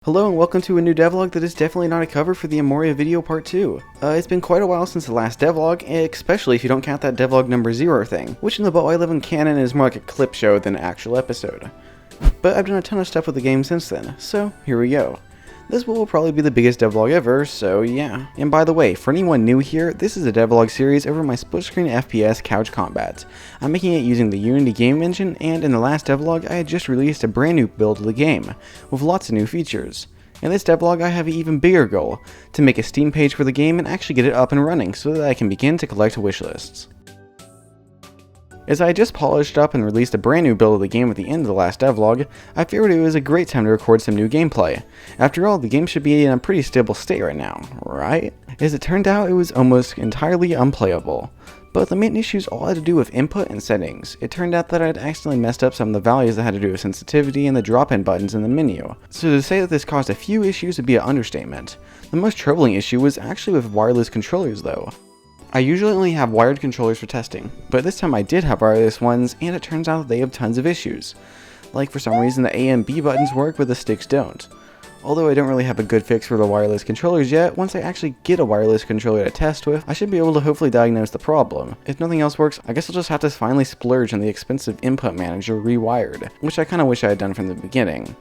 Hello and welcome to a new devlog that is definitely not a cover for the OMORI video part 2. It's been quite a while since the last devlog, especially if you don't count that devlog number 0 thing, which in the ButWhyLevin canon is more like a clip show than an actual episode. But I've done a ton of stuff with the game since then, so here we go. This will probably be the biggest devlog ever, so yeah. And by the way, for anyone new here, this is a devlog series over my split-screen FPS Couch Combat. I'm making it using the Unity game engine, and in the last devlog I had just released a brand new build of the game, with lots of new features. In this devlog I have an even bigger goal, to make a Steam page for the game and actually get it up and running so that I can begin to collect wishlists. As I had just polished up and released a brand new build of the game at the end of the last devlog, I figured it was a great time to record some new gameplay. After all, the game should be in a pretty stable state right now, right? As it turned out, it was almost entirely unplayable. But the main issues all had to do with input and settings. It turned out that I had accidentally messed up some of the values that had to do with sensitivity and the drop-in buttons in the menu. So to say that this caused a few issues would be an understatement. The most troubling issue was actually with wireless controllers though. I usually only have wired controllers for testing, but this time I did have wireless ones, and it turns out that they have tons of issues. Like for some reason the A and B buttons work but the sticks don't. Although I don't really have a good fix for the wireless controllers yet, once I actually get a wireless controller to test with, I should be able to hopefully diagnose the problem. If nothing else works, I guess I'll just have to finally splurge on the expensive input manager rewired, which I kinda wish I had done from the beginning.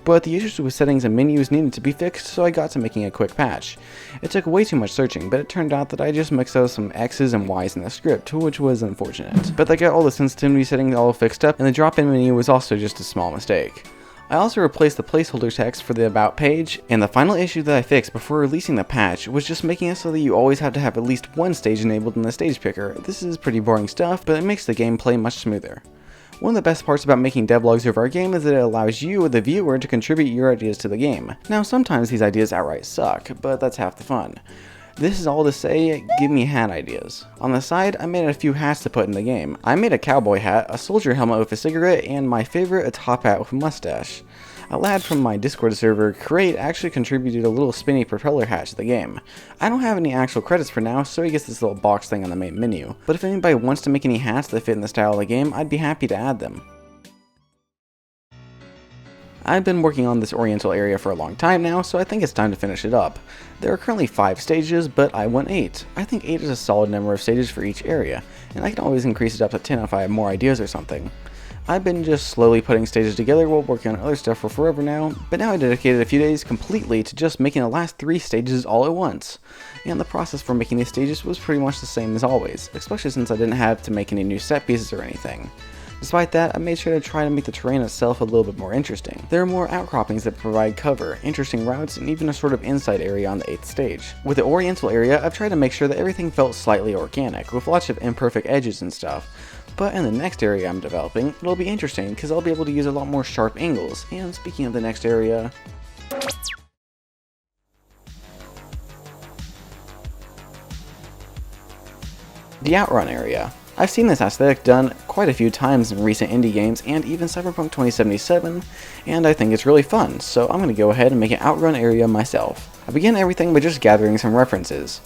But the issues with settings and menus needed to be fixed, so I got to making a quick patch. It took way too much searching, but it turned out that I just mixed up some X's and Y's in the script, which was unfortunate. But I got all the sensitivity settings all fixed up, and the drop-in menu was also just a small mistake. I also replaced the placeholder text for the About page, and the final issue that I fixed before releasing the patch was just making it so that you always have to have at least one stage enabled in the stage picker. This is pretty boring stuff, but it makes the gameplay much smoother. One of the best parts about making devlogs of our game is that it allows you, the viewer, to contribute your ideas to the game. Now sometimes these ideas outright suck, but that's half the fun. This is all to say, give me hat ideas. On the side, I made a few hats to put in the game. I made a cowboy hat, a soldier helmet with a cigarette, and my favorite, a top hat with a mustache. A lad from my Discord server, Crate, actually contributed a little spinny propeller hat to the game. I don't have any actual credits for now, so he gets this little box thing on the main menu. But if anybody wants to make any hats that fit in the style of the game, I'd be happy to add them. I've been working on this oriental area for a long time now, so I think it's time to finish it up. There are currently 5 stages, but I want 8. I think 8 is a solid number of stages for each area, and I can always increase it up to 10 if I have more ideas or something. I've been just slowly putting stages together while working on other stuff for forever now, but now I dedicated a few days completely to just making the last 3 stages all at once. And the process for making these stages was pretty much the same as always, especially since I didn't have to make any new set pieces or anything. Despite that, I made sure to try to make the terrain itself a little bit more interesting. There are more outcroppings that provide cover, interesting routes, and even a sort of inside area on the 8th stage. With the oriental area, I've tried to make sure that everything felt slightly organic, with lots of imperfect edges and stuff. But in the next area I'm developing, it'll be interesting because I'll be able to use a lot more sharp angles. And speaking of the next area, the OUTRUN area. I've seen this aesthetic done quite a few times in recent indie games and even Cyberpunk 2077, and I think it's really fun, so I'm going to go ahead and make an OUTRUN area myself. I began everything by just gathering some references.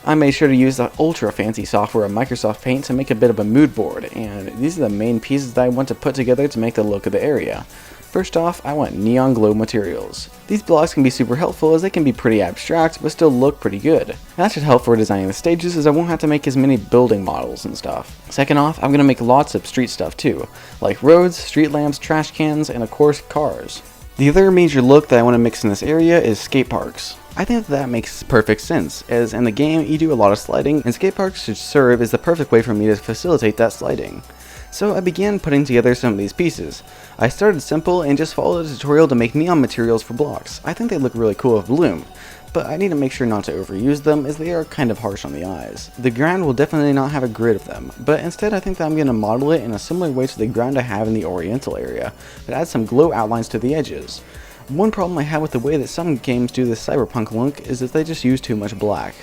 I made sure to use the ultra fancy software of Microsoft Paint to make a bit of a mood board, and these are the main pieces that I want to put together to make the look of the area. First off, I want neon glow materials. These blocks can be super helpful as they can be pretty abstract but still look pretty good. That should help for designing the stages as I won't have to make as many building models and stuff. Second off, I'm going to make lots of street stuff too, like roads, street lamps, trash cans, and of course cars. The other major look that I want to mix in this area is skate parks. I think that makes perfect sense, as in the game you do a lot of sliding, and skate parks should serve as the perfect way for me to facilitate that sliding. So I began putting together some of these pieces. I started simple and just followed a tutorial to make neon materials for blocks. I think they look really cool with bloom, but I need to make sure not to overuse them as they are kind of harsh on the eyes. The ground will definitely not have a grid of them, but instead I think that I'm going to model it in a similar way to the ground I have in the oriental area, but add some glow outlines to the edges. One problem I have with the way that some games do this cyberpunk look is that they just use too much black.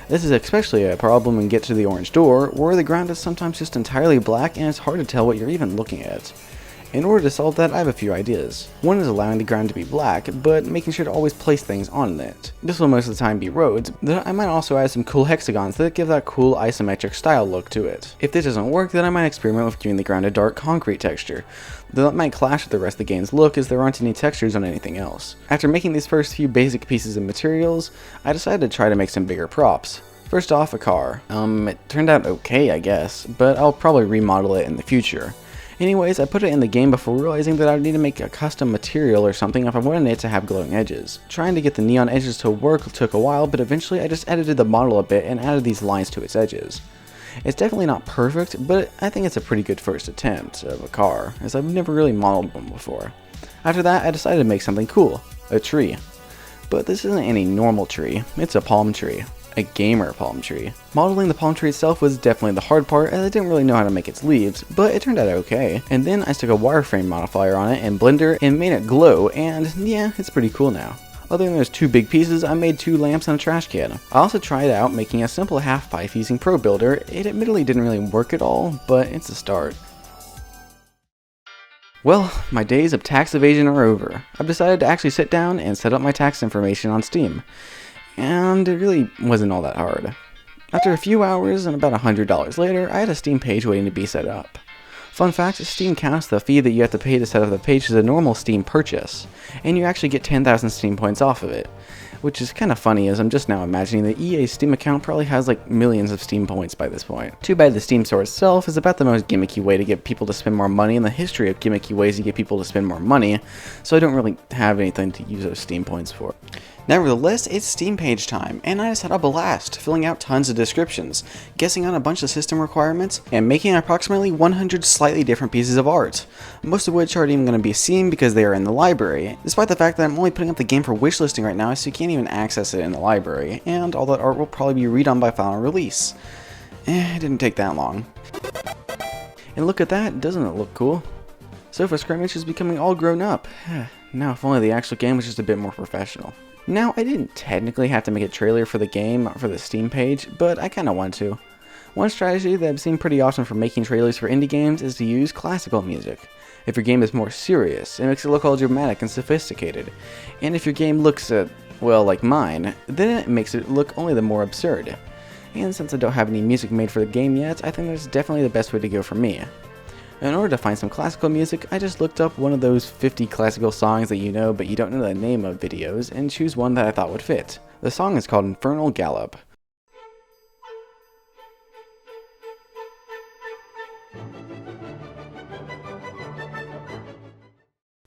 This is especially a problem in Get to the Orange Door, where the ground is sometimes just entirely black and it's hard to tell what you're even looking at. In order to solve that, I have a few ideas. One is allowing the ground to be black, but making sure to always place things on it. This will most of the time be roads, but I might also add some cool hexagons that give that cool isometric style look to it. If this doesn't work, then I might experiment with giving the ground a dark concrete texture, though that might clash with the rest of the game's look as there aren't any textures on anything else. After making these first few basic pieces of materials, I decided to try to make some bigger props. First off, a car. It turned out okay, I guess, but I'll probably remodel it in the future. Anyways, I put it in the game before realizing that I would need to make a custom material or something if I wanted it to have glowing edges. Trying to get the neon edges to work took a while, but eventually I just edited the model a bit and added these lines to its edges. It's definitely not perfect, but I think it's a pretty good first attempt of a car, as I've never really modeled one before. After that, I decided to make something cool, a tree. But this isn't any normal tree, it's a palm tree. A gamer palm tree. Modeling the palm tree itself was definitely the hard part, as I didn't really know how to make its leaves, but it turned out okay. And then I stuck a wireframe modifier on it in Blender and made it glow, and yeah, it's pretty cool now. Other than those two big pieces, I made 2 lamps and a trash can. I also tried out making a simple half pipe using Pro Builder. It admittedly didn't really work at all, but it's a start. Well, my days of tax evasion are over. I've decided to actually sit down and set up my tax information on Steam. And it really wasn't all that hard. After a few hours and about $100 later, I had a Steam page waiting to be set up. Fun fact, Steam counts the fee that you have to pay to set up the page as a normal Steam purchase, and you actually get 10,000 Steam points off of it. Which is kind of funny, as I'm just now imagining that EA's Steam account probably has like millions of Steam points by this point. Too bad the Steam store itself is about the most gimmicky way to get people to spend more money in the history of gimmicky ways to get people to spend more money, so I don't really have anything to use those Steam points for. Nevertheless, it's Steam page time, and I just had a blast filling out tons of descriptions, guessing on a bunch of system requirements, and making approximately 100 slightly different pieces of art, most of which aren't even going to be seen because they are in the library, despite the fact that I'm only putting up the game for wishlisting right now, so you can't even access it in the library, and all that art will probably be redone by final release. It didn't take that long. And look at that, doesn't it look cool? Sofa Skirmish is becoming all grown up. Now if only the actual game was just a bit more professional. Now, I didn't technically have to make a trailer for the game for the Steam page, but I kinda want to. One strategy that I've seen pretty often for making trailers for indie games is to use classical music. If your game is more serious, it makes it look all dramatic and sophisticated. And if your game looks, well, like mine, then it makes it look only the more absurd. And since I don't have any music made for the game yet, I think that's definitely the best way to go for me. In order to find some classical music, I just looked up one of those 50 classical songs that you know but you don't know the name of videos and choose one that I thought would fit. The song is called Infernal Galop.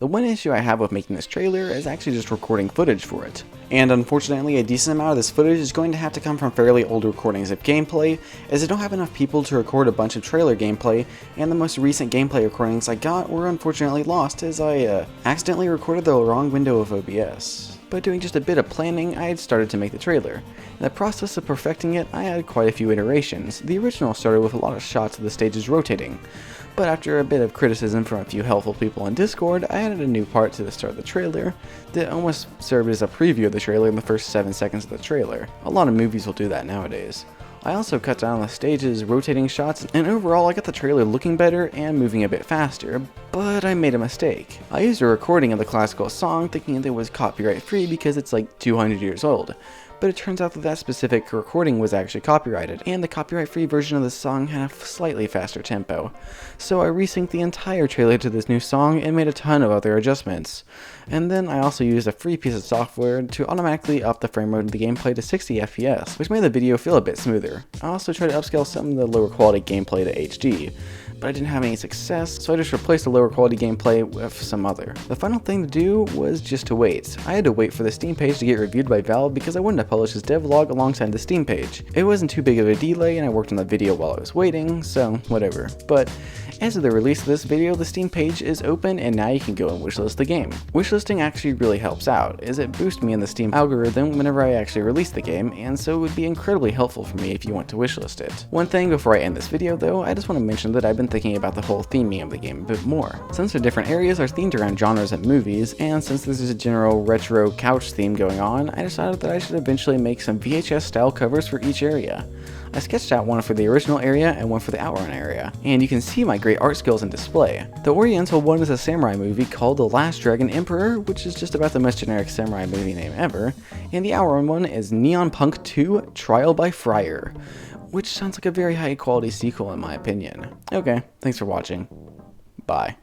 The one issue I have with making this trailer is actually just recording footage for it. And unfortunately, a decent amount of this footage is going to have to come from fairly old recordings of gameplay, as I don't have enough people to record a bunch of trailer gameplay, and the most recent gameplay recordings I got were unfortunately lost as I accidentally recorded the wrong window of OBS. But doing just a bit of planning, I had started to make the trailer. In the process of perfecting it, I had quite a few iterations. The original started with a lot of shots of the stages rotating. But after a bit of criticism from a few helpful people on Discord, I added a new part to the start of the trailer that almost served as a preview of the trailer in the first 7 seconds of the trailer. A lot of movies will do that nowadays. I also cut down on the stage's rotating shots, and overall I got the trailer looking better and moving a bit faster, but I made a mistake. I used a recording of the classical song thinking that it was copyright free because it's like 200 years old. But it turns out that that specific recording was actually copyrighted, and the copyright-free version of the song had a slightly faster tempo. So I resynced the entire trailer to this new song and made a ton of other adjustments. And then I also used a free piece of software to automatically up the frame rate of the gameplay to 60 FPS, which made the video feel a bit smoother. I also tried to upscale some of the lower quality gameplay to HD, but I didn't have any success, so I just replaced the lower quality gameplay with some other. The final thing to do was just to wait. I had to wait for the Steam page to get reviewed by Valve because I wanted to publish this devlog alongside the Steam page. It wasn't too big of a delay and I worked on the video while I was waiting, so whatever. But as of the release of this video, the Steam page is open and now you can go and wishlist the game. Wishlisting actually really helps out, as it boosts me in the Steam algorithm whenever I actually release the game, and so it would be incredibly helpful for me if you want to wishlist it. One thing before I end this video though, I just want to mention that I've been thinking about the whole theming of the game a bit more. Since the different areas are themed around genres and movies, and since there's a general retro couch theme going on, I decided that I should eventually eventually make some VHS style covers for each area. I sketched out one for the original area and one for the OUTRUN area, and you can see my great art skills in display. The Oriental one is a samurai movie called The Last Dragon Emperor, which is just about the most generic samurai movie name ever, and the OUTRUN one is Neon Punk 2 Trial by Friar, which sounds like a very high quality sequel in my opinion. Okay, thanks for watching. Bye.